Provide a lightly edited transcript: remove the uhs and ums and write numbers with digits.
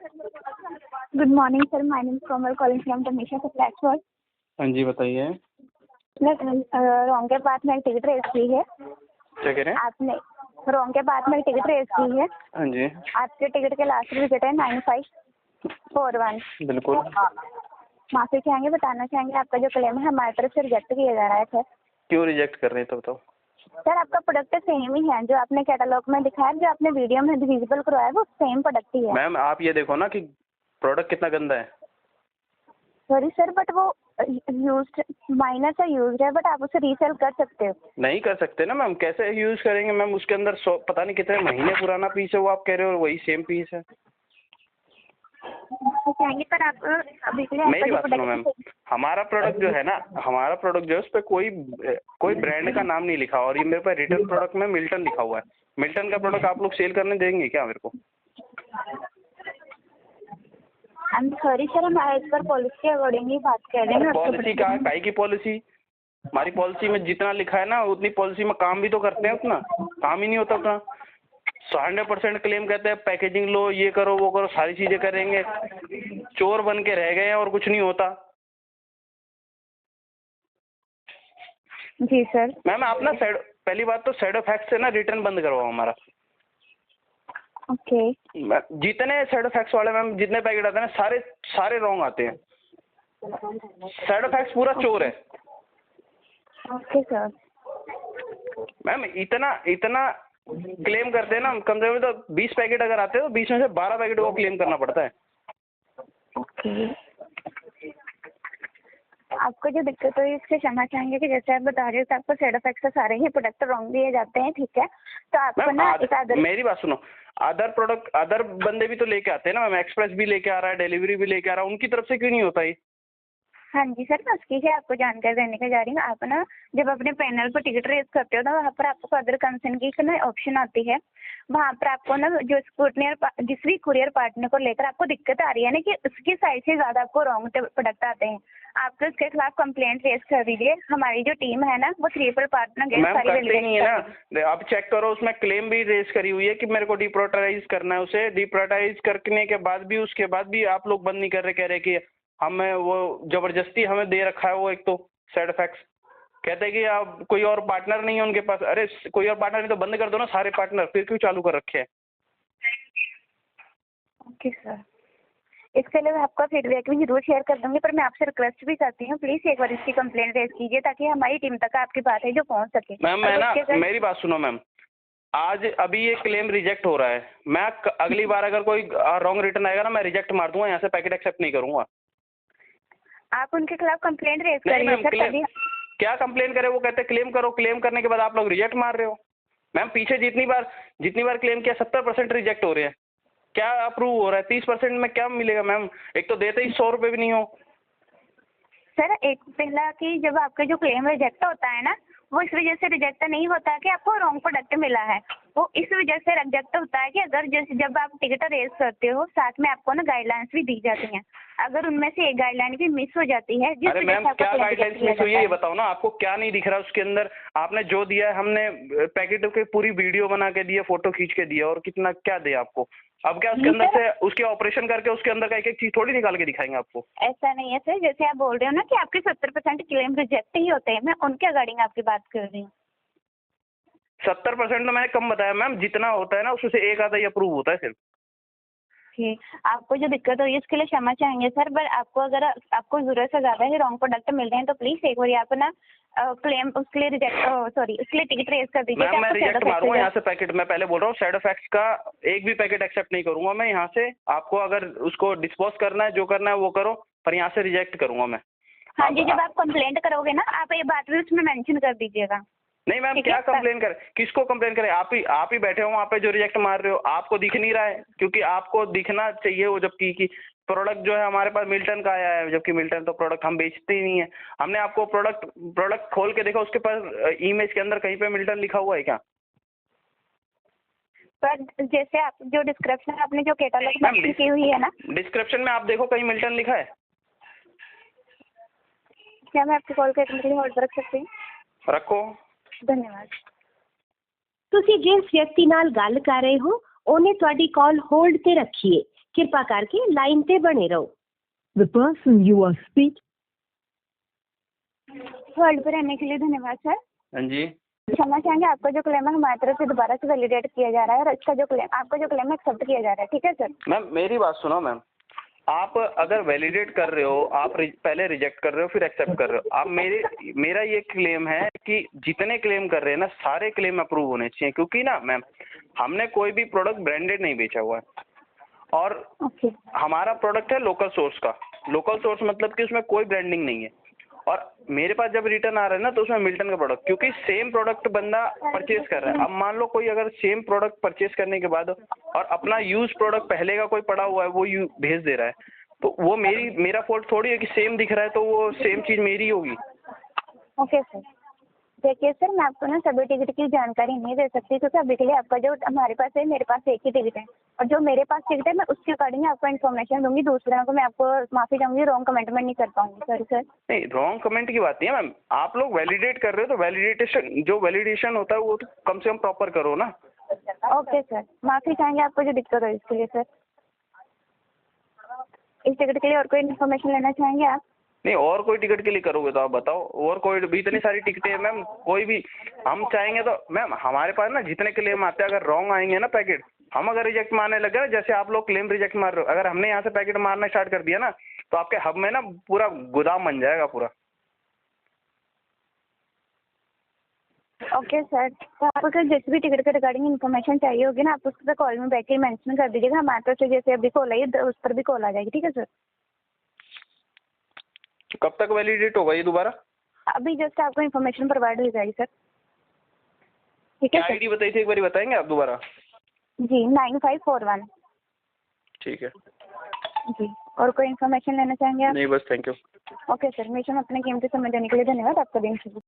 Good morning sir, my name is Komal calling from Tamisha suppliers world. हाँ जी बताइए। रोंग के बाद में टिकट रेस की है। क्या कह रहे हैं? आपने रोंग के बाद में टिकट रेस की है। हाँ जी आपके टिकट के लास्ट विजिट है 9541। बिल्कुल। माफी चाहेंगे, बताना चाहेंगे आपका जो क्लेम है हमारी तरफ से रिजेक्ट किया जा रहा है सर। क्यों रिजेक्ट कर रहे हैं तो बताओ। सर आपका प्रोडक्ट सेम ही है, जो आपने कैटलॉग में दिखाया, जो आपने वीडियो में विजिबल करवाया वो सेम प्रोडक्ट ही है। मैम आप ये देखो ना कि प्रोडक्ट कितना गंदा है। सॉरी सर, बट वो यूज्ड माइनर से यूज्ड है, बट आप उसे रीसेल कर सकते हो। नहीं कर सकते ना मैम, कैसे यूज करेंगे मैम? उसके अंदर पता नहीं कितने महीने पुराना पीस है वो आप कह रहे हो, वही सेम पीस है। चाहेंगे पर आप अभी के लिए मेरी बात सुनो मैम, हमारा प्रोडक्ट जो है ना, हमारा प्रोडक्ट जो है उस पर कोई ब्रांड का नाम नहीं लिखा, और ये मेरे पास रिटर्न प्रोडक्ट में मिल्टन लिखा हुआ है। मिल्टन का प्रोडक्ट आप लोग सेल करने देंगे क्या मेरे को? आई एम सॉरी सर, हम एज पर पॉलिसी के अकॉर्डिंग ही बात कर रहे हैं। पॉलिसी का काहे की पॉलिसी? हमारी पॉलिसी में जितना लिखा है ना उतनी पॉलिसी में काम भी तो करते हैं, उतना काम ही नहीं होता उतना। 100% क्लेम कहते हैं, पैकेजिंग लो, ये करो वो करो, सारी चीजें करेंगे, चोर बन के रह गए हैं और कुछ नहीं होता। जी सर। मैम आप ना पहली बात तो साइड इफेक्ट से ना रिटर्न बंद करवाओ हमारा। ओके। जितने साइड इफेक्ट्स वाले मैम जितने पैकेट आते हैं ना सारे रॉन्ग आते हैं। साइड इफेक्ट्स पूरा चोर है। Okay sir. मैम इतना क्लेम करते हैं ना, कम से कम तो 20 पैकेट अगर आते हैं तो 20 में से 12 पैकेट को क्लेम करना पड़ता है। ओके। आपको जो दिक्कत हुई इसके क्षमा चाहेंगे कि जैसे आप बता रहे हो कि आपको साइड इफेक्ट से सारे ही प्रोडक्ट रॉन्ग दिए जाते हैं, ठीक है? तो आपको ना मेरी बात सुनो, अदर बंदे भी तो लेके आते हैं ना मैम, एक्सप्रेस भी लेके आ रहा है, डिलीवरी भी लेके आ रहा है, उनकी तरफ से क्यों नहीं होता ये? हाँ जी सर, मैं उसकी ही आपको जानकारी देने के जा रही हूँ। आप ना जब अपने पैनल पर टिकट रेस करते हो तो वहाँ पर आपको अदर कंसर्न की ना ऑप्शन आती है। वहाँ पर आपको ना जो जिस भी कुरियर पार्टनर को लेकर आपको दिक्कत आ रही है ना कि उसकी साइड से ज़्यादा आपको रॉन्ग प्रोडक्ट आते हैं, आप तो उसके खिलाफ कंप्लेंट रेस कर दीजिए। हमारी जो टीम है ना वो 3 पार्टनर मैम करते नहीं है ना, आप चेक करो, उसमें क्लेम भी रेस करी हुई है कि मेरे को डिप्रोटाइज करना है। उसे डिप्रोटाइज करने के बाद भी उसके बाद भी आप लोग बंद नहीं कर रहे, कह रहे कि हमें वो जबरदस्ती हमें दे रखा है। वो एक तो साइड इफेक्ट्स कहते हैं कि आप कोई और पार्टनर नहीं है उनके पास। अरे कोई और पार्टनर नहीं तो बंद कर दो ना सारे पार्टनर, फिर क्यों चालू कर रखे हैं? ओके सर, इसके लिए मैं आपका फीडबैक भी जरूर शेयर कर दूंगी, पर मैं आपसे रिक्वेस्ट भी करती हूँ प्लीज एक बार इसकी कंप्लेंट रेज कीजिए ताकि हमारी टीम तक आपकी बात है जो पहुँच सके। मैम मैं ना मेरी बात सुनो मैम, आज अभी ये क्लेम रिजेक्ट हो रहा है, मैं अगली बार अगर कोई रॉन्ग रिटर्न आएगा ना मैं रिजेक्ट मार दूंगा, यहाँ से पैकेट एक्सेप्ट नहीं करूंगा। आप उनके खिलाफ कंप्लेंट रेज करिए सर। क्या कंप्लेंट करे? वो कहते क्लेम करो, क्लेम करने के बाद आप लोग रिजेक्ट मार रहे हो। मैम पीछे जितनी बार क्लेम किया 70% रिजेक्ट हो रहे हैं, क्या अप्रूव हो रहा है? 30% में क्या मिलेगा मैम? एक तो देते ही 100 रुपये भी नहीं हो। सर एक पहला कि जब आपका जो क्लेम रिजेक्ट होता है ना वो इस वजह से रिजेक्ट नहीं होता कि आपको रॉन्ग प्रोडक्ट मिला है, वो इस वजह से रिजेक्ट होता है कि अगर जैसे जब आप टिकट रेज करते हो साथ में आपको ना गाइडलाइंस भी दी जाती हैं, अगर उनमें से एक गाइडलाइन भी मिस हो जाती है जिस वजह से क्या गाइडलाइंस मिस हुई है ये बताओ ना। आपको क्या नहीं दिख रहा उसके अंदर? आपने जो दिया है, हमने पैकेट की पूरी वीडियो बना के दी है, फोटो खींच के दिया, और कितना क्या दिया आपको? अब क्या उसके अंदर से उसके ऑपरेशन करके उसके अंदर का एक एक चीज थोड़ी निकाल के दिखाएंगे आपको? ऐसा नहीं है सर, जैसे आप बोल रहे हो ना कि आपके 70% क्लेम रिजेक्ट ही होते हैं, मैं उनके अकॉर्डिंग आपकी बात कर रही हूँ। 70% तो मैंने कम बताया मैम, जितना होता है ना उसमें से एक आधा ही अप्रूव होता है सिर्फ। ठीक, आपको जो दिक्कत हुई है उसके लिए क्षमा चाहेंगे सर, पर आपको अगर आपको जरूरत से ज्यादा ही रॉन्ग प्रोडक्ट मिल रहे हैं तो प्लीज एक बार आप ना क्लेम उसके लिए उसके लिए टिकट रेज कर दीजिए। मैं रिजेक्ट मारूंगा यहाँ से पैकेट, मैं पहले बोल रहा हूँ साइड इफेक्ट्स का एक भी पैकेट एक्सेप्ट नहीं करूंगा मैं यहाँ से। आपको अगर उसको डिस्पोज करना है, जो करना है वो करो, पर यहाँ से रिजेक्ट करूंगा मैं। हाँ जी, जब आप कंप्लेंट करोगे ना आप ये बात भी उसमें मेंशन कर दीजिएगा। नहीं मैम, क्या कंप्लेन करे? किसको कंप्लेन करे? आप ही बैठे हो वहाँ पे जो रिजेक्ट मार रहे हो। आपको दिख नहीं रहा है, क्योंकि आपको दिखना चाहिए वो, जबकि कि प्रोडक्ट जो है हमारे पास मिल्टन का आया है, जबकि मिल्टन तो प्रोडक्ट हम बेचते ही नहीं है। हमने आपको प्रोडक्ट खोल के देखा, उसके पास इमेज के अंदर कहीं पे मिल्टन लिखा हुआ है क्या? पर जैसे आप जो डिस्क्रिप्शन आपने जो कैटलॉग में की हुई है ना, डिस्क्रिप्शन में आप देखो कहीं मिल्टन लिखा है क्या? मैं आपकी कॉल करने के लिए होल्ड पर रख सकती हूँ? रखो। धन्यवाद। ਤੁਸੀਂ ਜਿਸ ਵਿਅਕਤੀ ਨਾਲ ਗੱਲ ਕਰ ਰਹੇ ਹੋ ਉਹਨੇ ਤੁਹਾਡੀ ਕਾਲ ਹੋਲਡ ਤੇ ਰੱਖੀ ਹੈ। कृपा करके लाइन ते बने रहो। The person you are speaking. Hold पर रहने के लिए धन्यवाद सर। हाँ जी। क्षमा चाहेंगे, आपका जो क्लेम है हमारी तरफ से दोबारा से वैलिडेट किया जा रहा है और इसका जो क्लेम आपका जो क्लेम है एक्सेप्ट किया जा रहा है, ठीक है सर। मैम मेरी बात सुनो मैम, आप अगर वैलिडेट कर रहे हो, आप पहले रिजेक्ट कर रहे हो फिर एक्सेप्ट कर रहे हो। आप मेरा ये क्लेम है कि जितने क्लेम कर रहे हैं ना सारे क्लेम अप्रूव होने चाहिए, क्योंकि ना मैम हमने कोई भी प्रोडक्ट ब्रांडेड नहीं बेचा हुआ है और हमारा प्रोडक्ट है लोकल सोर्स का। लोकल सोर्स मतलब कि उसमें कोई ब्रांडिंग नहीं है और मेरे पास जब रिटर्न आ रहा है ना तो उसमें मिल्टन का प्रोडक्ट, क्योंकि सेम प्रोडक्ट बंदा परचेज कर रहा है। अब मान लो कोई अगर सेम प्रोडक्ट परचेज करने के बाद और अपना यूज प्रोडक्ट पहले का कोई पड़ा हुआ है वो भेज दे रहा है, तो वो मेरा फॉल्ट थोड़ी है कि सेम दिख रहा है तो वो सेम चीज मेरी होगी। Okay sir. देखिए सर, मैं आपको ना सभी टिकट की जानकारी नहीं दे सकती क्योंकि अभी के लिए आपका जो हमारे पास है, मेरे पास एक ही टिकट है और जो मेरे पास टिकट है मैं उसके अकॉर्डिंग आपको इन्फॉर्मेशन दूंगी। दूसरों को मैं आपको माफी चाहूंगी, रॉन्ग कमेंट में नहीं कर पाऊंगी। Sorry sir. नहीं, रॉन्ग कमेंट की बात नहीं है मैम, आप लोग वैलिडेट कर रहे हो तो वैलिडेशन होता है वो तो कम से कम प्रॉपर करो ना। ओके सर, माफी चाहेंगे आपको जो दिक्कत हो इसके लिए सर। इस टिकट के लिए और कोई इन्फॉर्मेशन लेना चाहेंगे आप? नहीं, और कोई टिकट के लिए करोगे तो आप बताओ। और कोई भी इतनी सारी टिकटें हैं मैम, कोई भी हम चाहेंगे तो मैम हमारे पास ना जितने क्लेम आते हैं अगर रॉन्ग आएंगे ना पैकेट, हम अगर रिजेक्ट मारने लगे ना, जैसे आप लोग क्लेम रिजेक्ट मार रहे हो, अगर हमने यहाँ से पैकेट मारना स्टार्ट कर दिया ना तो आपके हब में ना पूरा गोदाम बन जाएगा पूरा। ओके सर, तो आपको जिस भी टिकट के रिगार्डिंग इन्फॉर्मेशन चाहिए होगी ना आप उस पर कॉल में बैठ के मेंशन कर दीजिएगा। हमारे तरफ से जैसे अभी कॉल आई उस पर भी कॉल आ जाएगी, ठीक है सर। कब तक वैलिडेट होगा ये दोबारा? अभी जस्ट आपको इन्फॉर्मेशन प्रोवाइड हो जाएगी सर, ठीक है क्या सर। आईडी बताई थी एक बार बताएंगे आप दोबारा? जी 9541। ठीक है जी, और कोई इन्फॉर्मेशन लेना चाहेंगे आप? नहीं बस थैंक यू। ओके सर, हमेशा अपने कीमती समय देने के लिए धन्यवाद। आपका दिन शुभ हो।